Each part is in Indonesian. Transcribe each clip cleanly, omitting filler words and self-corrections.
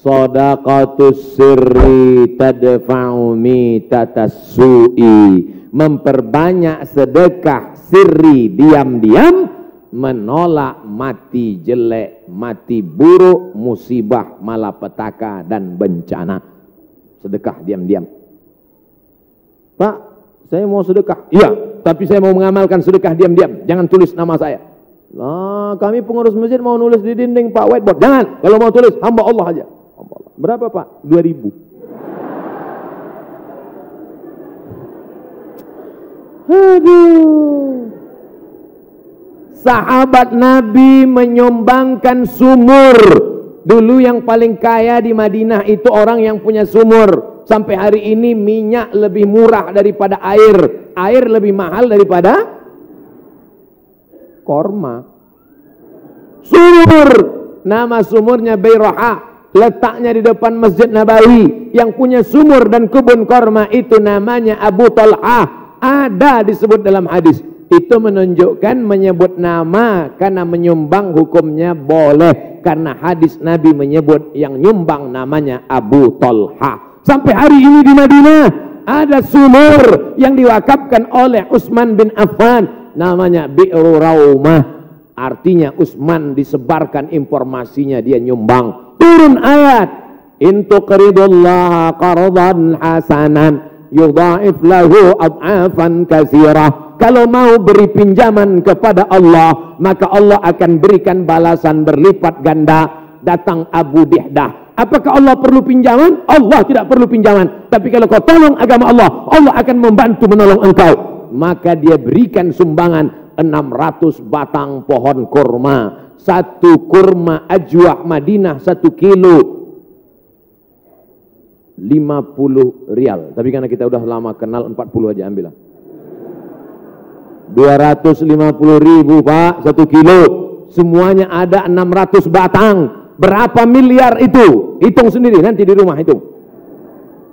Shadaqatus sirri tadfa'u mitatas su'i. Memperbanyak sedekah sirri diam-diam menolak mati jelek, mati buruk, musibah, malapetaka dan bencana. Sedekah diam-diam. Pak, saya mau sedekah. Iya, tapi saya mau mengamalkan sedekah diam-diam. Jangan tulis nama saya. Kami pengurus masjid mau nulis di dinding Pak, whiteboard. Jangan. Kalau mau tulis hamba Allah aja. Berapa Pak? 2.000. Aduh. Sahabat Nabi menyumbangkan sumur. Dulu yang paling kaya di Madinah itu orang yang punya sumur. Sampai hari ini minyak lebih murah daripada air. Air lebih mahal daripada korma. Sumur. Nama sumurnya Bayrahah. Letaknya di depan Masjid Nabawi. Yang punya sumur dan kebun korma itu namanya Abu Talhah. Ada disebut dalam hadis. Itu menunjukkan menyebut nama karena menyumbang hukumnya boleh. Karena hadis Nabi menyebut yang nyumbang namanya Abu Talhah. Sampai hari ini di Madinah ada sumur yang diwakafkan oleh Utsman bin Affan. Namanya Bi'ru Raumah. Artinya Utsman disebarkan informasinya, dia nyumbang. Turun ayat, in tuqridullaha qardan hasanan yudha'if lahu ad'afan katsirah. Kalau mau beri pinjaman kepada Allah, maka Allah akan berikan balasan berlipat ganda. Datang Abu Dihdah. Apakah Allah perlu pinjaman? Allah tidak perlu pinjaman. Tapi kalau kau tolong agama Allah, Allah akan membantu menolong engkau. Maka dia berikan sumbangan 600 batang pohon kurma. Satu kurma ajwah Madinah 1 kilo 50 rial. Tapi karena kita udah lama kenal 40 aja ambillah. 250.000 Pak 1 kilo. Semuanya ada 600 batang. Berapa miliar itu? Hitung sendiri nanti di rumah hitung.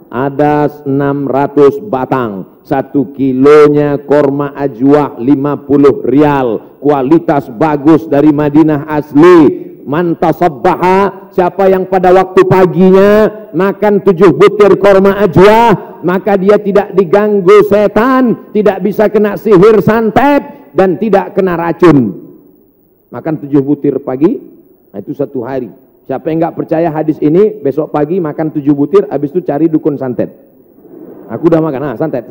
Ada 600 batang. 1 kilonya korma ajwah 50 rial. Kualitas bagus dari Madinah asli. Man tasabbaha, siapa yang pada waktu paginya makan 7 butir korma ajwah, maka dia tidak diganggu setan, tidak bisa kena sihir santet, dan tidak kena racun. Makan 7 butir pagi, nah itu 1 hari. Siapa yang nggak percaya hadis ini, besok pagi makan 7 butir, habis itu cari dukun santet. Aku udah makan, santet.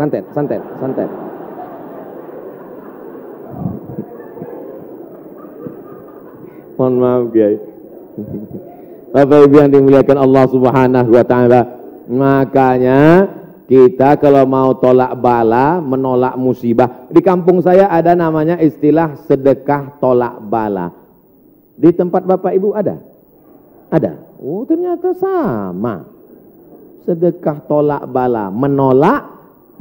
Mohon maaf guys. Bapak Ibu yang dimuliakan Allah Subhanahu wa taala. Makanya kita kalau mau tolak bala, menolak musibah. Di kampung saya ada namanya istilah sedekah tolak bala. Di tempat Bapak Ibu ada? Ada. Oh, ternyata sama. Sedekah tolak bala, menolak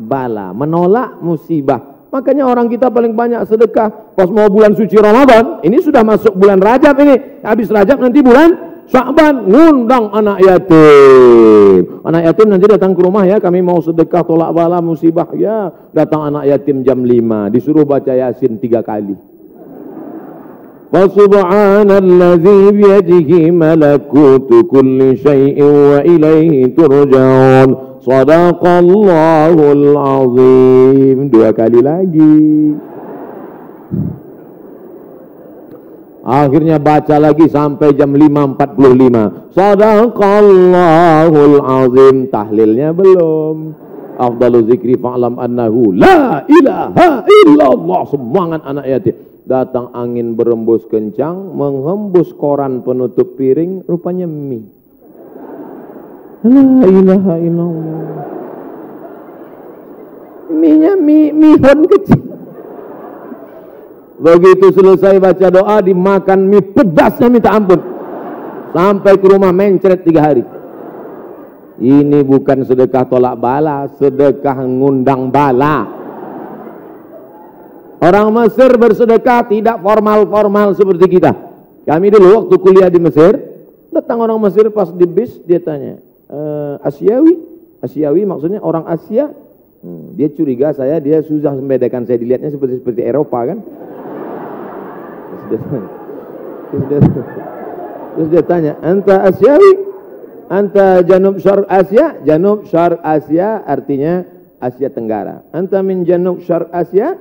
bala, menolak musibah. Makanya orang kita paling banyak sedekah pas mau bulan suci Ramadan. Ini sudah masuk bulan Rajab ini. Habis Rajab nanti bulan Sya'ban, ngundang anak yatim. Anak yatim nanti datang ke rumah ya, kami mau sedekah tolak bala musibah. Ya, datang anak yatim jam 5, disuruh baca Yasin 3 kali. Fasubhanalladzi biyadihi malakutu kulli syai'in wa ilaihi turja'un. Shadaqallahul azim. 2 kali lagi. Akhirnya baca lagi sampai jam 5.45. Shadaqallahul azim. Tahlilnya belum. Afdalu zikri fa'lam annahu la ilaha illallah. Semangat anak yatim. Datang angin berembus kencang, menghembus koran penutup piring, rupanya mie. La ilaha illallah. Mie-nya mihon kecil. Begitu selesai baca doa, dimakan mie pedasnya minta ampun. Sampai ke rumah mencret 3 hari. Ini bukan sedekah tolak bala, sedekah ngundang bala. Orang Mesir bersedekah tidak formal-formal seperti kita. Kami dulu waktu kuliah di Mesir, datang orang Mesir pas di bis, dia tanya, Asiawi maksudnya orang Asia. Dia curiga dia susah membedakan, saya dilihatnya seperti Eropa kan. Terus dia tanya, anta Asiawi? Anta janub syarq Asia, janub syarq Asia artinya Asia Tenggara. Anta min janub syarq Asia,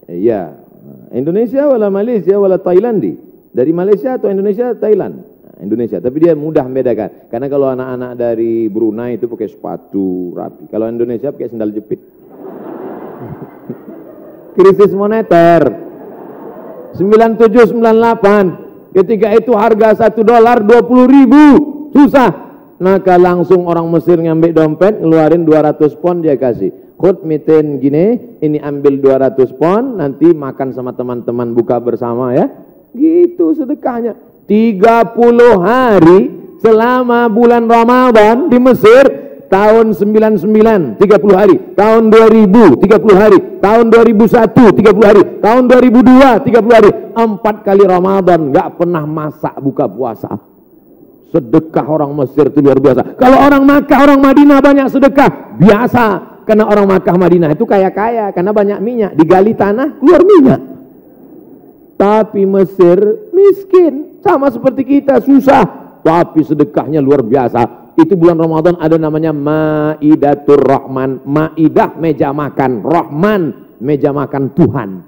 ya. Indonesia wala Malaysia wala Thailandi. Dari Malaysia atau Indonesia, Thailand. Indonesia, tapi dia mudah membedakan. Karena kalau anak-anak dari Brunei itu pakai sepatu rapi. Kalau Indonesia pakai sendal jepit. Krisis moneter 97-98. Ketika itu harga $1 $20.000. Susah. Maka langsung orang Mesir ngambil dompet, ngeluarin 200 pon dia kasih. Khud mitin gini, ini ambil 200 pon, nanti makan sama teman-teman buka bersama ya. Gitu sedekahnya. 30 hari selama bulan Ramadan di Mesir tahun 99 30 hari, tahun 2000 30 hari, tahun 2001 30 hari, tahun 2002 30 hari, 4 kali Ramadan nggak pernah masak buka puasa. Sedekah orang Mesir itu luar biasa. Kalau orang Makkah, orang Madinah banyak sedekah biasa, karena orang Makkah Madinah itu kaya-kaya karena banyak minyak, digali tanah keluar minyak. Tapi Mesir miskin, sama seperti kita, susah, tapi sedekahnya luar biasa. Itu bulan Ramadan ada namanya Maidatur Rahman. Maidah meja makan, Rahman meja makan Tuhan.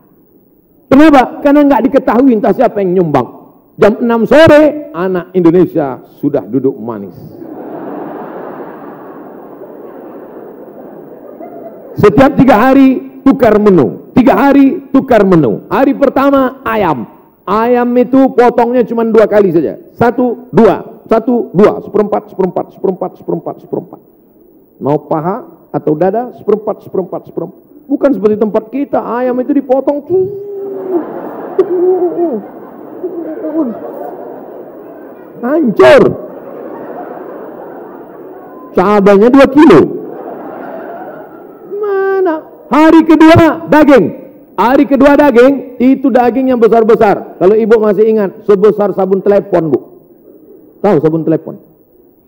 Kenapa? Karena nggak diketahui entah siapa yang nyumbang. Jam 6 sore anak Indonesia sudah duduk manis. Setiap 3 hari tukar menu, 3 hari tukar menu. Hari pertama ayam. Ayam itu potongnya cuma 2 kali saja. 1, 2, 1, 2, seperempat, seperempat, seperempat, seperempat, seperempat. Mau paha atau dada, seperempat, seperempat, seperempat. Bukan seperti tempat kita, ayam itu dipotong. Hancur. Cabainya 2 kilo. Mana? Hari kedua daging. Hari kedua daging, itu daging yang besar-besar. Kalau ibu masih ingat, sebesar sabun telepon, Bu. Tahu sabun telepon?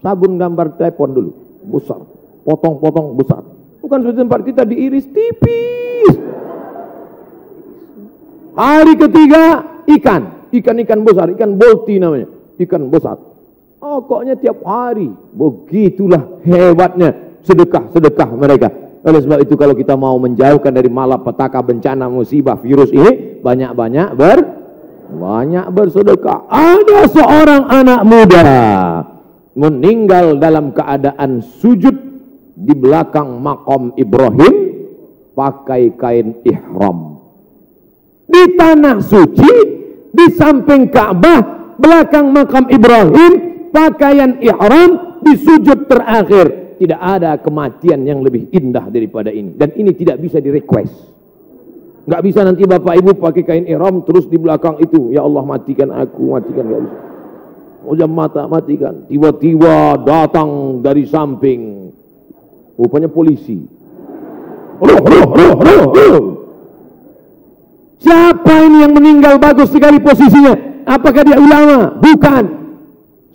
Sabun gambar telepon dulu, besar. Potong-potong besar. Bukan seperti tempat kita diiris tipis. Hari ketiga, ikan. Ikan-ikan besar, ikan bolti namanya. Ikan besar. Pokoknya tiap hari. Begitulah hebatnya sedekah-sedekah mereka. Oleh sebab itu kalau kita mau menjauhkan dari malapetaka, bencana, musibah, virus ini, banyak-banyak bersedekah. Ada seorang anak muda meninggal dalam keadaan sujud di belakang makam Ibrahim pakai kain ihram. Di tanah suci, di samping Ka'bah, belakang makam Ibrahim, pakaian ihram, di sujud terakhir. Tidak ada kematian yang lebih indah daripada ini. Dan ini tidak bisa di-request. Nggak bisa nanti bapak ibu pakai kain ihram terus di belakang itu, ya Allah matikan aku, matikan, nggak bisa. Ujam mata matikan. Tiba-tiba datang dari samping, rupanya polisi. Siapa ini yang meninggal bagus sekali posisinya? Apakah dia ulama? Bukan.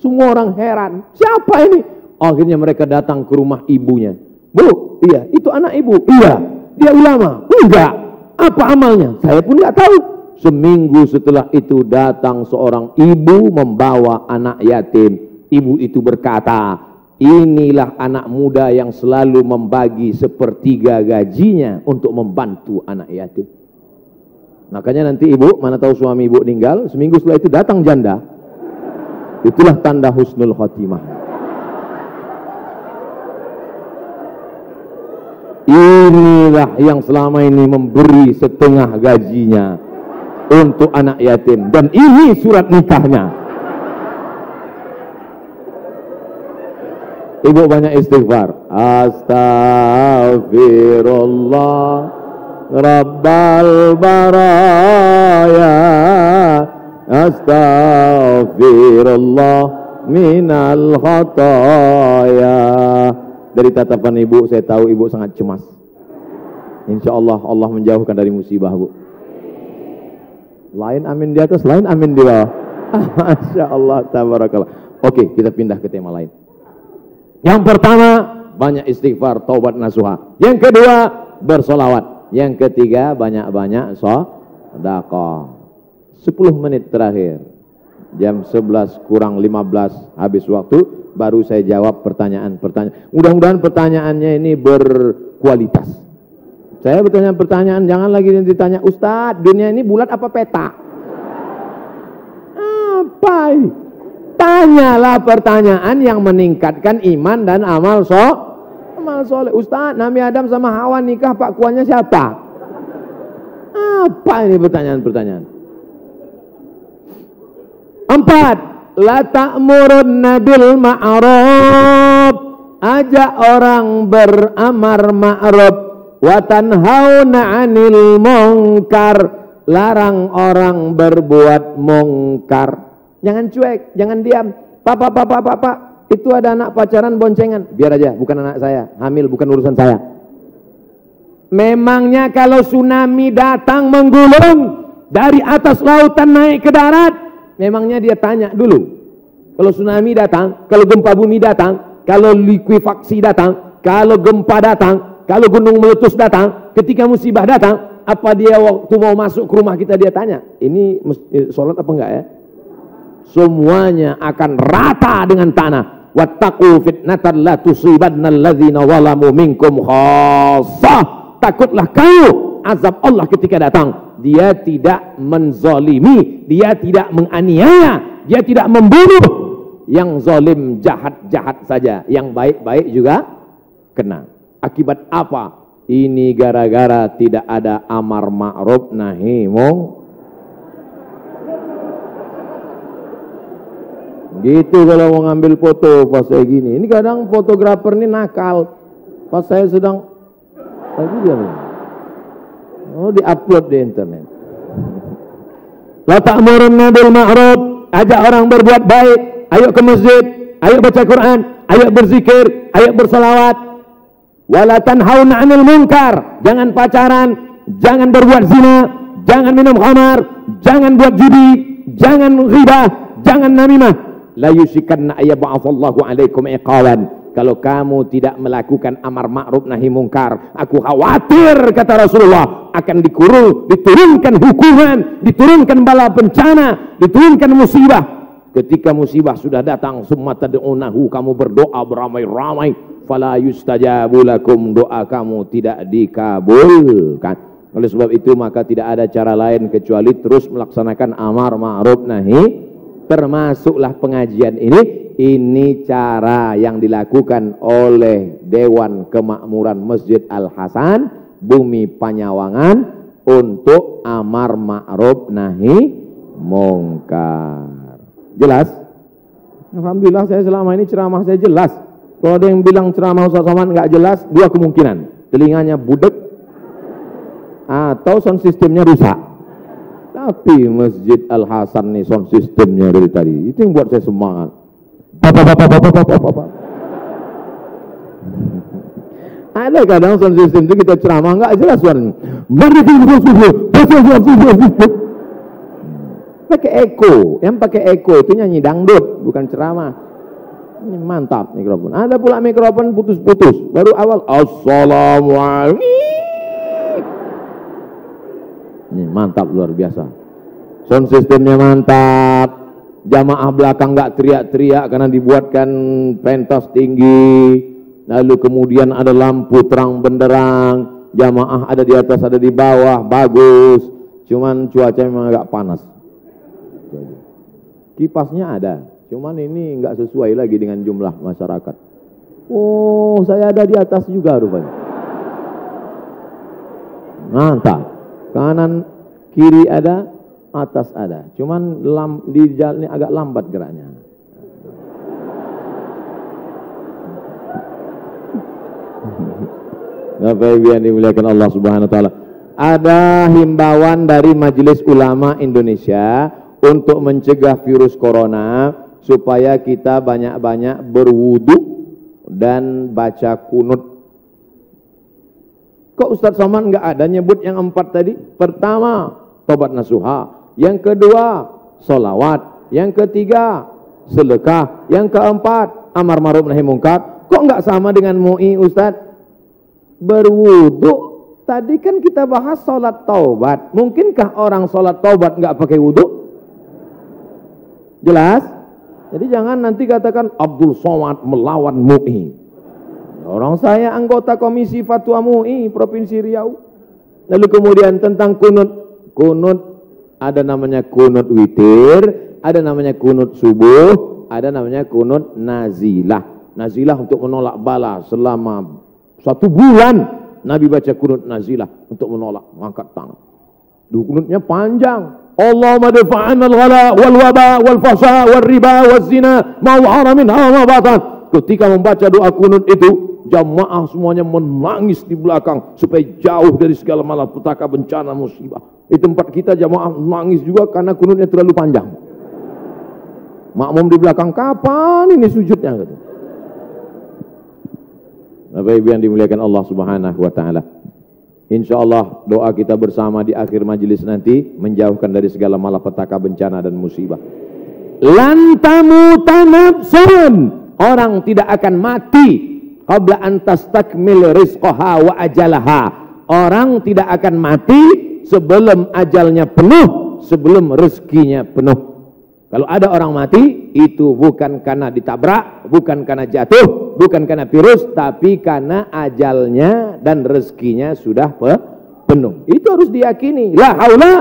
Semua orang heran. Siapa ini? Akhirnya mereka datang ke rumah ibunya. Bu, iya, itu anak ibu. Iya, dia ulama. Enggak. Apa amalnya? Saya pun nggak tahu. Seminggu setelah itu datang seorang ibu membawa anak yatim. Ibu itu berkata, inilah anak muda yang selalu membagi 1/3 gajinya untuk membantu anak yatim. Makanya nanti ibu, mana tahu suami ibu meninggal, seminggu setelah itu datang janda. Itulah tanda husnul khotimah. Inilah yang selama ini memberi setengah gajinya untuk anak yatim. Dan ini surat nikahnya. Ibu banyak istighfar. Astaghfirullah Rabbal baraya, astaghfirullah minal khataya. Dari tatapan ibu saya tahu ibu sangat cemas. Insya Allah Allah menjauhkan dari musibah, Bu. Lain amin di atas, lain amin di bawah. Masya Allah, tabarakallah. Oke, kita pindah ke tema lain. Yang pertama, banyak istighfar, taubat nasuha. Yang kedua, bersolawat. Yang ketiga, banyak-banyak sedekah. 10 menit terakhir. Jam 11 kurang 15 habis waktu, baru saya jawab pertanyaan-pertanyaan. Mudah-mudahan pertanyaannya ini berkualitas. Saya bertanya pertanyaan, jangan lagi ditanya, Ustadz, dunia ini bulat apa peta? Apa ini? Tanyalah pertanyaan yang meningkatkan iman dan amal soleh. Ustadz, Nabi Adam sama Hawa nikah, Pak Kuannya siapa? Apa ini pertanyaan-pertanyaan? 4. La ta'murunna bil ma'ruf, ajak orang beramar ma'ruf, wa tanhauna 'anil munkar, larang orang berbuat mungkar. Jangan cuek, jangan diam. Pak, itu ada anak pacaran boncengan. Biar aja, bukan anak saya. Hamil bukan urusan saya. Memangnya kalau tsunami datang menggulung dari atas lautan naik ke darat, memangnya dia tanya dulu. Kalau tsunami datang, kalau gempa bumi datang, kalau likuifaksi datang, kalau gempa datang, kalau gunung meletus datang, ketika musibah datang, apa dia waktu mau masuk ke rumah kita dia tanya, ini sholat apa enggak ya? Semuanya akan rata dengan tanah. Wattaqu fitnatan la tusibanna alladzina zalamu minkum khassah. Takutlah kamu azab Allah ketika datang. Dia tidak menzalimi, dia tidak menganiaya, dia tidak membunuh. Yang zalim jahat-jahat saja, yang baik-baik juga kena. Akibat apa? Ini gara-gara tidak ada amar ma'ruf nahi munkar. Gitu kalau mau ngambil foto pas saya gini. Ini kadang fotografer ini nakal. Pas saya sedang lagi dia di-upload di internet. La ta'murunna bil ma'ruf, ajak orang berbuat baik. Ayo ke masjid, ayo baca Quran, ayo berzikir, ayo bersalawat. Wala tanhauna 'anil munkar, jangan pacaran, jangan berbuat zina, jangan minum khamar, jangan buat judi, jangan riba, jangan namimah. La yusikanna ayyab'atsallahu 'alaikum iqalan. Kalau kamu tidak melakukan amar ma'ruf nahi mungkar, aku khawatir, kata Rasulullah, akan diturunkan hukuman, diturunkan bala bencana, diturunkan musibah. Ketika musibah sudah datang, summa tad'unahu, kamu berdoa beramai-ramai, fala yustajabu lakum, doa kamu tidak dikabulkan. Oleh sebab itu maka tidak ada cara lain kecuali terus melaksanakan amar ma'ruf nahi. Termasuklah pengajian ini cara yang dilakukan oleh Dewan Kemakmuran Masjid Al-Hasan Bumi Panyawangan untuk amar ma'ruf nahi mungkar. Jelas? Alhamdulillah saya selama ini ceramah saya jelas. Kalau ada yang bilang ceramah Ustaz Somad nggak jelas, dua kemungkinan. Telinganya budek atau sound systemnya rusak. Tapi Masjid Al-Hasan nih sound systemnya dari tadi, itu yang buat saya semangat. Ada kadang sound system itu kita ceramah nggak jelas suaranya. Pakai echo, yang pakai echo itu nyanyi dangdut, bukan ceramah. Ini mantap mikrofon. Ada pula mikrofon putus-putus. Baru awal assalamualaikum. Ini mantap luar biasa. Sound systemnya mantap. Jamaah belakang nggak teriak-teriak karena dibuatkan pentas tinggi. Lalu kemudian ada lampu terang benderang. Jamaah ada di atas, ada di bawah, bagus. Cuman cuaca memang agak panas. Kipasnya ada, cuman ini nggak sesuai lagi dengan jumlah masyarakat. Oh, saya ada di atas juga rupanya. Mantap. Kanan kiri ada, atas ada. Cuman di jalan ini agak lambat geraknya. Bapak Ibu yang dimuliakan Allah Subhanahu wa taala. Ada himbauan dari Majelis Ulama Indonesia untuk mencegah virus corona supaya kita banyak-banyak berwudu dan baca kunut. Kok Ustaz Somad enggak ada nyebut yang 4 tadi? Pertama, tobat nasuha. Yang kedua, solawat. Yang ketiga, sedekah. Yang keempat, amar ma'ruf nahi mungkar. Kok enggak sama dengan MUI Ustaz? Berwudu. Tadi kan kita bahas sholat taubat. Mungkinkah orang sholat taubat enggak pakai wudu? Jelas? Jadi jangan nanti katakan Abdul Somad melawan MUI. Orang saya anggota Komisi Fatwa MUI Provinsi Riau. Lalu kemudian tentang kunut. Kunut ada namanya kunut witir, ada namanya kunut subuh, ada namanya kunut nazilah. Nazilah untuk menolak bala selama 1 bulan. Nabi baca kunut nazilah untuk menolak, mengangkat tangan. Kunutnya panjang. Allahumma dafa'anna al-ghala wal waba wal fahsya wal riba wal zina ma wa'ara minha ma batan. Ketika membaca doa kunut itu, jamaah semuanya menangis di belakang supaya jauh dari segala malapetaka, bencana, musibah. Di tempat kita jamaah menangis juga karena kunutnya terlalu panjang. Makmum di belakang, kapan ini sujudnya? Bapak Ibu yang dimuliakan Allah Subhanahu wa taala. Insyaallah doa kita bersama di akhir majelis nanti menjauhkan dari segala malapetaka, bencana dan musibah. Lan tamuta nafsun, orang tidak akan mati qabla an tastakmil rizqaha wa ajalaha. Orang tidak akan mati sebelum ajalnya penuh, sebelum rezekinya penuh. Kalau ada orang mati, itu bukan karena ditabrak, bukan karena jatuh, bukan karena virus, tapi karena ajalnya dan rezekinya sudah penuh. Itu harus diyakini. La haula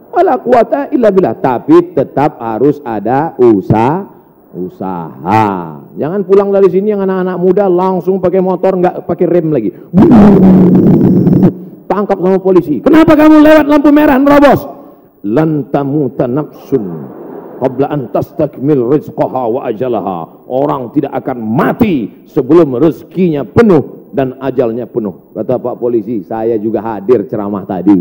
wala quwata illa billah. Tapi tetap harus ada usaha. Jangan pulang dari sini yang anak-anak muda langsung pakai motor, nggak pakai rem lagi. Tangkap sama polisi. Kenapa kamu lewat lampu merah nerobos? Lan tamuta nafsun qabla an tastakmil rizqaha wa ajalaha. Orang tidak akan mati sebelum rezekinya penuh dan ajalnya penuh. Kata Pak Polisi, saya juga hadir ceramah tadi.